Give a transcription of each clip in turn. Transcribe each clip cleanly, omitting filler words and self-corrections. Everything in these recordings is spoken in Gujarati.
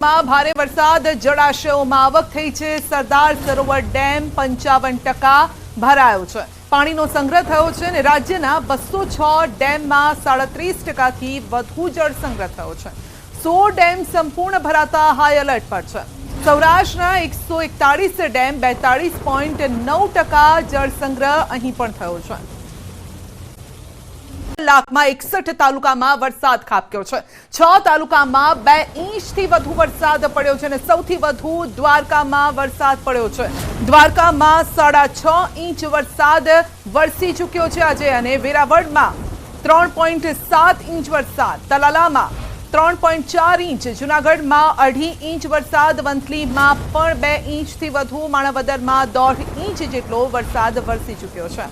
ભારે વરસાદ જળાશયોમાં આવક થઈ છે। સરદાર સરોવર ડેમ 55% ભરાયો છે। પાણીનો સંગ્રહ થયો છે અને રાજ્યના 206 ડેમમાં 37%થી વધુ જળ સંગ્રહ થયો છે। 100 ડેમ સંપૂર્ણ ભરાતા હાઈ એલર્ટ પર છે। સૌરાષ્ટ્રના 141 ડેમ 42.9% જળ સંગ્રહ અહીં પણ થયો છે। કલાકમાં 61 તાલુકામાં વરસાદ ખાબક્યો છે। 6 તાલુકામાં 2 ઇંચથી વધુ વરસાદ પડ્યો છે અને સૌથી વધુ દ્વારકામાં વરસાદ પડ્યો છે। દ્વારકામાં 6.5 ઇંચ વરસાદ વરસી ચૂક્યો છે આજે અને વેરાવળમાં 3.7 ઇંચ વરસાદ, તલાલામાં 3.4 ઇંચ, જૂનાગઢમાં 2.5 ઇંચ વરસાદ, વંથલીમાં પણ 2 ઇંચથી વધુ, માણાવદરમાં 1.5 ઇંચ જેટલો વરસાદ વરસી ચૂક્યો છે।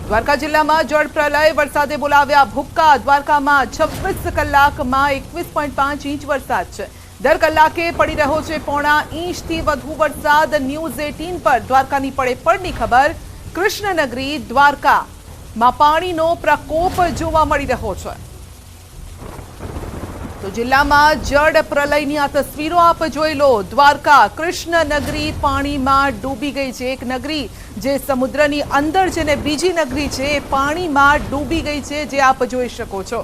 દ્વારકા જિલ્લામાં જળ પ્રલય, વરસાદે બોલાવ્યા ભૂક્કા। દ્વારકામાં 26 કલાકમાં 21.5 ઇંચ વરસાદ છે। દર કલાકે પડી રહ્યો છે 0.5 ઇંચથી વધુ વરસાદ। ન્યૂઝ 18 પર દ્વારકાની પડે પડની ખબર। કૃષ્ણનગરી દ્વારકામાં પાણીનો પ્રકોપ જોવા મળી રહ્યો છે। તો જિલ્લામાં જળ પ્રલયની આ તસવીરો આપ જોઈ લો। દ્વારકા કૃષ્ણનગરી પાણીમાં ડૂબી ગઈ છે। એક નગરી જે સમુદ્રની અંદર છે ને બીજી નગરી છે એ પાણીમાં ડૂબી ગઈ છે, જે આપ જોઈ શકો છો।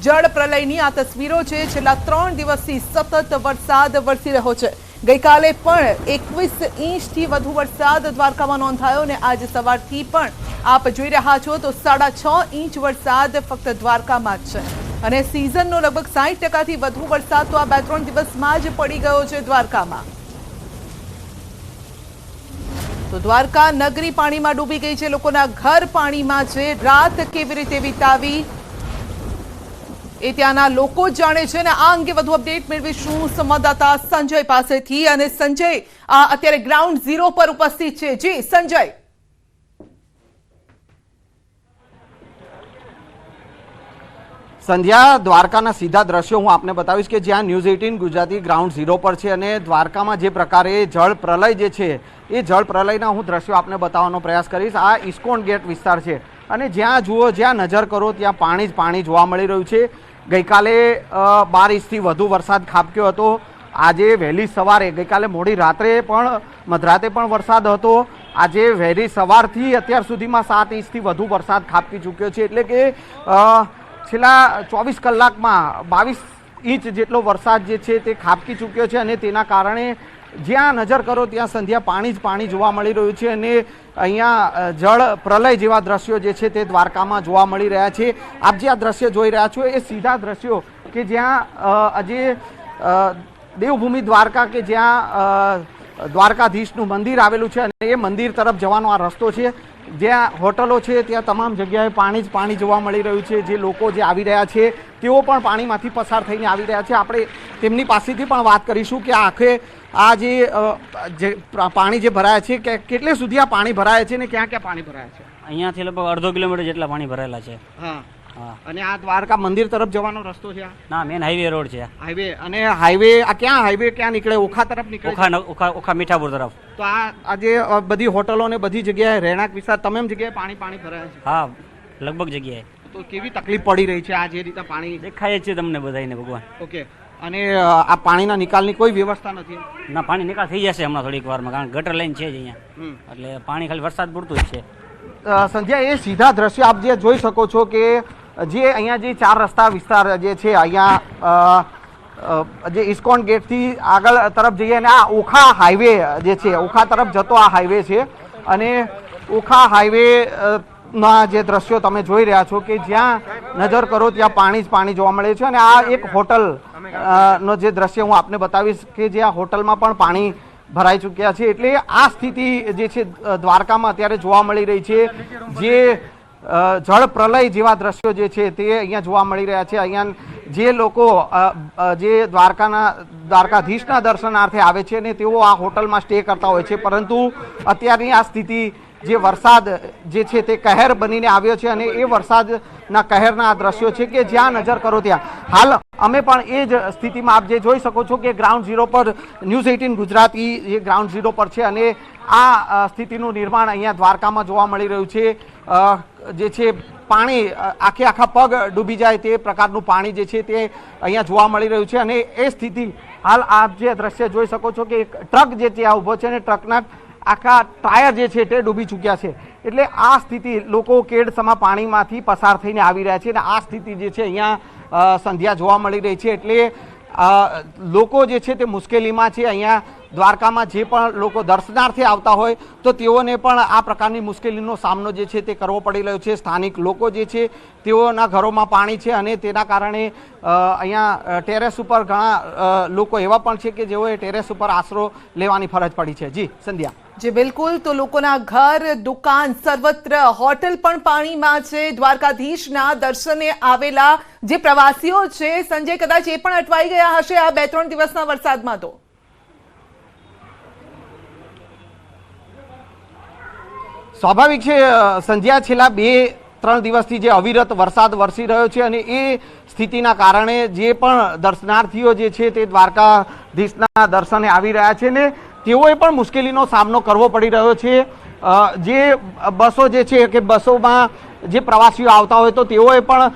જળ પ્રલયની આ તસવીરો છે। છેલ્લા 3 દિવસથી સતત વરસાદ વરસી રહ્યો છે। ગઈકાલે પણ 21 ઇંચથી વધુ વરસાદ દ્વારકામાં નોંધાયો અને આજે સવારથી પણ આપ જોઈ રહ્યા છો તો 6.5 ઇંચ વરસાદ ફક્ત દ્વારકામાં જ છે અને સિઝનનો લગભગ 60%થી વધુ વરસાદ તો આ 2-3 દિવસમાં જ પડી ગયો છે દ્વારકામાં। તો દ્વારકા નગરી પાણીમાં ડૂબી ગઈ છે। લોકોના ઘર પાણીમાં છે। રાત કેવી રીતે વિતાવી એ ત્યાંના લોકો જાણે છે ને આ અંગે વધુ અપડેટ મેળવીશું સંવાદદાતા સંજય પાસેથી। અને સંજય અત્યારે ગ્રાઉન્ડ ઝીરો પર ઉપસ્થિત છે। જી સંજય। સંધ્યા, દ્વારકાના સીધા દ્રશ્યો હું આપને બતાવીશ કે જ્યાં ન્યૂઝ 18 ગુજરાતી ગ્રાઉન્ડ ઝીરો પર છે અને દ્વારકામાં જે પ્રકારે જળ પ્રલય જે છે એ જળ પ્રલયના હું દ્રશ્યો આપને બતાવવાનો પ્રયાસ કરીશ। આ ઇસ્કોન ગેટ વિસ્તાર છે અને જ્યાં જુઓ, જ્યાં નજર કરો ત્યાં પાણી જ પાણી જોવા મળી રહ્યું છે। ગઈકાલે 12 ઇંચથી વધુ વરસાદ ખાબક્યો હતો। આજે વહેલી સવારે, ગઈકાલે મોડી રાત્રે પણ મધરાતે પણ વરસાદ હતો। આજે વહેલી સવારથી અત્યાર સુધીમાં 7 ઇંચથી વધુ વરસાદ ખાબકી ચૂક્યો છે, એટલે કે છેલ્લા 24 કલાકમાં 22 ઇંચ જેટલો વરસાદ જે છે તે ખાબકી ચૂક્યો છે અને તેના કારણે જ્યાં નજર કરો ત્યાં સંધ્યા પાણી જ પાણી જોવા મળી રહ્યું છે અને અહીંયા જળ પ્રલય જેવા દ્રશ્યો જે છે તે દ્વારકામાં જોવા મળી રહ્યા છે। આપ જે આ દ્રશ્ય જોઈ રહ્યા છો એ સીધા દ્રશ્યો કે જ્યાં આજે દેવભૂમિ દ્વારકા કે જ્યાં દ્વારકાધીશનું મંદિર આવેલું છે અને એ મંદિર તરફ જવાનો આ રસ્તો છે। જ્યાં હોટલો છે ત્યાં તમામ જગ્યાએ પાણી જ પાણી જોવા મળી રહ્યું છે। જે લોકો જે આવી રહ્યા છે તેઓ પણ પાણીમાંથી પસાર થઈને આવી રહ્યા છે। આપણે તેમની પાસેથી પણ વાત કરીશું કે આખરે આ જે પાણી જે ભરાયા છે કે કેટલે સુધી આ પાણી ભરાય છે ને ક્યાં ક્યાં પાણી ભરાય છે? અહીંયાથી લગભગ 1/2 કિલોમીટર જેટલા પાણી ભરાયેલા છે। હા હા। અને આ દ્વારકા મંદિર તરફ જવાનો રસ્તો છે? ના, મેન હાઈવે રોડ છે। હાઈવે? અને હાઈવે આ ક્યાં હાઈવે ક્યાં નીકળે? ઓખા તરફ નીકળે? ઓખા મીઠાપુર તરફ। તો આ જે બધી હોટલો ને બધી જગ્યાએ રહેણાંક વિસ્તાર તમામ જગ્યાએ પાણી પાણી ભરાય છે? હા, લગભગ જગ્યાએ। તો કેવી તકલીફ પડી રહી છે આ જે રીતે પાણી દેખાય છે તમને બધાને ભગવાન? ઓકે। અને આ પાણીના નિકાલની કોઈ વ્યવસ્થા નથી? ના, પાણી નિકાલ થઈ જશે હમણાં થોડીક વારમાં, કારણ ગટર લાઈન છે જ અહીંયા, એટલે પાણી ખાલી વરસાદ પૂરતું જ છે। સંધ્યા, એ સીધા દ્રશ્ય આપ જે જોઈ શકો છો કે જે અહીંયા જે 4 રસ્તા વિસ્તાર જે છે અહીંયા જે ઇસ્કોન ગેટથી આગળ તરફ જઈએ અને આ ઓખા હાઈવે જે છે, ઓખા તરફ જતો આ હાઈવે છે અને ઓખા હાઈવે ના જે દ્રશ્યો તમે જોઈ રહ્યા છો કે જ્યાં નજર કરો ત્યાં પાણી જ પાણી જોવા મળે છે। અને આ એક હોટલ નો જે દ્રશ્ય હું આપને બતાવીશ કે જે આ હોટલમાં પણ પાણી ભરાઈ ચૂક્યા છે। એટલે આ સ્થિતિ જે છે દ્વારકામાં અત્યારે જોવા મળી રહી છે। જે જળ પ્રલય જેવા દ્રશ્યો જે છે તે અહીંયા જોવા મળી રહ્યા છે। અહીંયા જે લોકો જે દ્વારકાધીશના દર્શનાર્થે આવે છે ને તેઓ આ હોટલમાં સ્ટે કરતા હોય છે, પરંતુ અત્યારની આ સ્થિતિ જે વરસાદ જે છે તે કહેર બનીને આવ્યો છે અને એ વરસાદના કહેરના આ દ્રશ્યો છે કે જ્યાં નજર કરો ત્યાં હાલ અમે પણ એ જ સ્થિતિમાં આપ જે જોઈ શકો છો કે ગ્રાઉન્ડ ઝીરો પર ન્યૂઝ 18 ગુજરાતી જે ગ્રાઉન્ડ ઝીરો પર છે અને આ સ્થિતિનું નિર્માણ અહીંયા દ્વારકામાં જોવા મળી રહ્યું છે જે છે પાણી આખા પગ ડૂબી જાય તે પ્રકારનું પાણી જે છે તે અહીંયા જોવા મળી રહ્યું છે અને એ સ્થિતિ હાલ આપ જે દ્રશ્ય જોઈ શકો છો કે એક ટ્રક જે ત્યાં ઊભો છે અને ટ્રકના આખા ટાયર જે છે તે ડૂબી ચૂક્યા છે એટલે આ સ્થિતિ લોકો કેડસમાં પાણીમાંથી પસાર થઈને આવી રહ્યા છે અને આ સ્થિતિ જે છે અહીંયા સંધ્યા જોવા મળી રહી છે એટલે લોકો જે છે તે મુશ્કેલીમાં છે અહીંયા દ્વારકામાં જે પણ લોકો દર્શનાર્થે આવતા હોય તો તેઓને પણ આ પ્રકારની મુશ્કેલીનો સામનો જે છે તે કરવો પડી રહ્યો છે સ્થાનિક લોકો જે છે તેઓના ઘરોમાં પાણી છે અને તેના કારણે અહીંયા ટેરેસ ઉપર ઘણા લોકો એવા પણ છે કે જેઓએ ટેરેસ ઉપર આશરો લેવાની ફરજ પડી છે જી સંધ્યા જી બિલકુલ તો લોકોના ઘર દુકાન સર્વત્ર હોટલ પણ પાણીમાં છે દ્વારકાધીશના દર્શને આવેલા જે પ્રવાસીઓ છે સંજય કદાચ એ પણ અટવાઈ ગયા હશે આ 2-3 દિવસના વરસાદમાં તો સ્વાભાવિક છે સંધ્યા છેલ્લા 2-3 દિવસથી જે અવિરત વરસાદ વરસી રહ્યો છે અને એ સ્થિતિના કારણે જે પણ દર્શનાર્થીઓ જે છે તે દ્વારકાધીશના દર્શને આવી રહ્યા છે ને તેઓએ પણ મુશ્કેલીનો સામનો કરવો પડી રહ્યો છે જે બસો જે છે કે બસોમાં જે પ્રવાસીઓ આવતા હોય તો તેઓએ પણ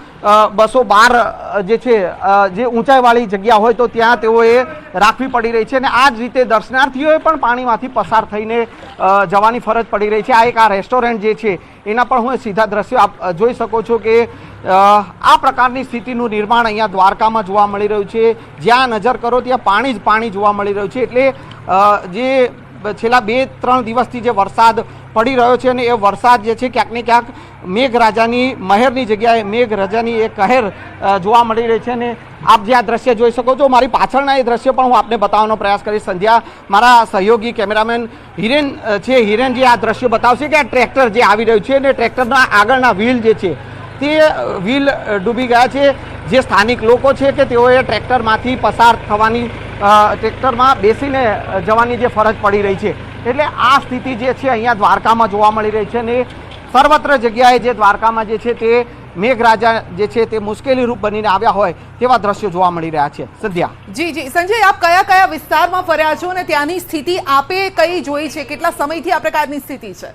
બસો બહાર જે છે જે ઊંચાઈવાળી જગ્યા હોય તો ત્યાં તેઓએ રાખવી પડી રહી છે અને આ જ રીતે દર્શનાર્થીઓએ પણ પાણીમાંથી પસાર થઈને જવાની ફરજ પડી રહી છે આ એક આ રેસ્ટોરન્ટ જે છે એના પણ હું સીધા દ્રશ્યો આપ જોઈ શકો છો કે આ પ્રકારની સ્થિતિનું નિર્માણ અહીંયા દ્વારકામાં જોવા મળી રહ્યું છે જ્યાં નજર કરો ત્યાં પાણી જ પાણી જોવા મળી રહ્યું છે એટલે જે છેલ્લા 2-3 દિવસથી જે વરસાદ પડી રહ્યો છે અને એ વરસાદ જે છે ક્યાંક ને ક્યાંક મેઘરાજાની મહેરની જગ્યાએ મેઘરાજાની એક કહેર જોવા મળી રહી છે અને આપ જે આ દ્રશ્ય જોઈ શકો છો મારી પાછળના એ દ્રશ્ય પણ હું આપને બતાવવાનો પ્રયાસ કરીશ સંધ્યા મારા સહયોગી કેમેરામેન હિરેન છે હિરેન જે આ દ્રશ્ય બતાવશે કે આ ટ્રેક્ટર જે આવી રહ્યું છે અને ટ્રેક્ટરના આગળના વ્હીલ જે છે તે વ્હીલ ડૂબી ગયા છે જે સ્થાનિક લોકો છે કે તેઓએ ટ્રેક્ટરમાંથી પસાર થવાની ટ્રેક્ટરમાં બેસીને જવાની જે ફરજ પડી રહી છે એટલે આ સ્થિતિ જે છે અહીંયા દ્વારકામાં જોવા મળી રહી છે અને સર્વત્ર જગ્યાએ જે દ્વારકામાં જે છે તે મેઘરાજા જે છે તે મુશ્કેલી રૂપ બનીને આવ્યા હોય તેવા દ્રશ્યો જોવા મળી રહ્યા છે સંધ્યા જી જી સંજય આપ કયા કયા વિસ્તારમાં ફર્યા છો અને ત્યાંની સ્થિતિ આપે કઈ જોઈ છે કેટલા સમયથી આ પ્રકારની સ્થિતિ છે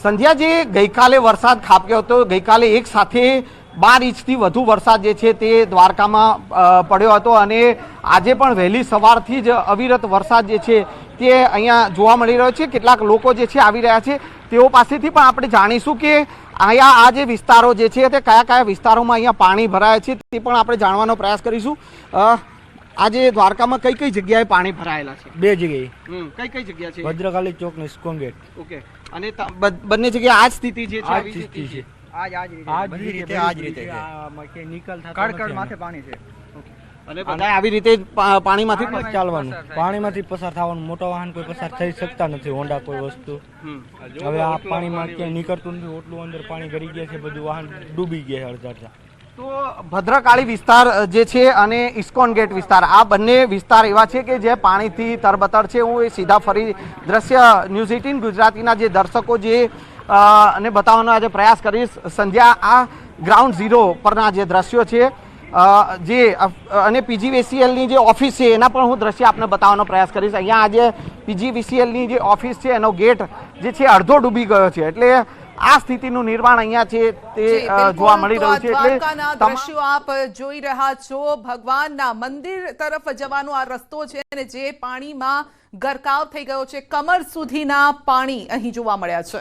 સંધ્યા જે ગઈકાલે વરસાદ ખાબક્યો હતો ગઈકાલે એક સાથે 12 ઇંચથી વધુ વરસાદ જે છે તે દ્વારકામાં પડ્યો હતો અને આજે પણ વહેલી સવારથી જ અવિરત વરસાદ જે છે તે અહીંયા જોવા મળી રહ્યો છે કેટલાક લોકો જે છે આવી રહ્યા છે તેઓ પાસેથી પણ આપણે જાણીશું કે અહીંયા આ જે વિસ્તારો જે છે તે કયા કયા વિસ્તારોમાં અહીંયા પાણી ભરાય છે તે પણ આપણે જાણવાનો પ્રયાસ કરીશું આજે દ્વારકામાં કઈ કઈ જગ્યાએ પાણી ભરાયેલા છે 2 જગ્યાએ કઈ જગ્યા છે ભદ્રકાલી ચોક ને ઇસ્કોન ગેટ ઓકે અને બંને જગ્યાએ આ જ સ્થિતિ જે છે આ જ સ્થિતિ છે આજ રીતે નિકાલ થતો કડકડ માથે પાણી છે અને બધા આવી રીતે પાણીમાંથી ચાલવાનું પાણીમાંથી પસાર થવાનું મોટા વાહન કોઈ પસાર થઈ શકતા નથી હોન્ડા કોઈ વસ્તુ હવે આ પાણીમાં ક્યાંય નીકળતું નથી ઓટલું અંદર પાણી ગળી ગયા છે બધું વાહન ડૂબી ગયા અડધા તો ભદ્રકાળી વિસ્તાર જે છે અને ઇસ્કોન ગેટ વિસ્તાર આ બંને વિસ્તાર એવા છે કે જે પાણીથી તરબતર છે હું એ સીધા ફરી દ્રશ્ય ન્યૂઝ 18 ગુજરાતીના જે દર્શકો જે અને બતાવવાનો આજે પ્રયાસ કરીશ સંધ્યા આ ગ્રાઉન્ડ ઝીરો પરના જે દ્રશ્યો છે જે અને પીજીવીસીએલની જે ઓફિસ છે એના પણ હું દ્રશ્ય આપને બતાવવાનો પ્રયાસ કરીશ અહીંયા આજે પીજીવીસીએલની જે ઓફિસ છે એનો ગેટ જે છે અડધો ડૂબી ગયો છે એટલે આ સ્થિતિનું નિર્માણ અહીંયા છે તે જોવા મળી રહ્યું છે દ્વારકાના દ્રશ્યો આપ જોઈ રહ્યા છો ભગવાનના મંદિર તરફ જવાનો આ રસ્તો છે અને જે પાણીમાં ગરકાવ થઈ ગયો છે કમર સુધીના પાણી અહીં જોવા મળ્યા છે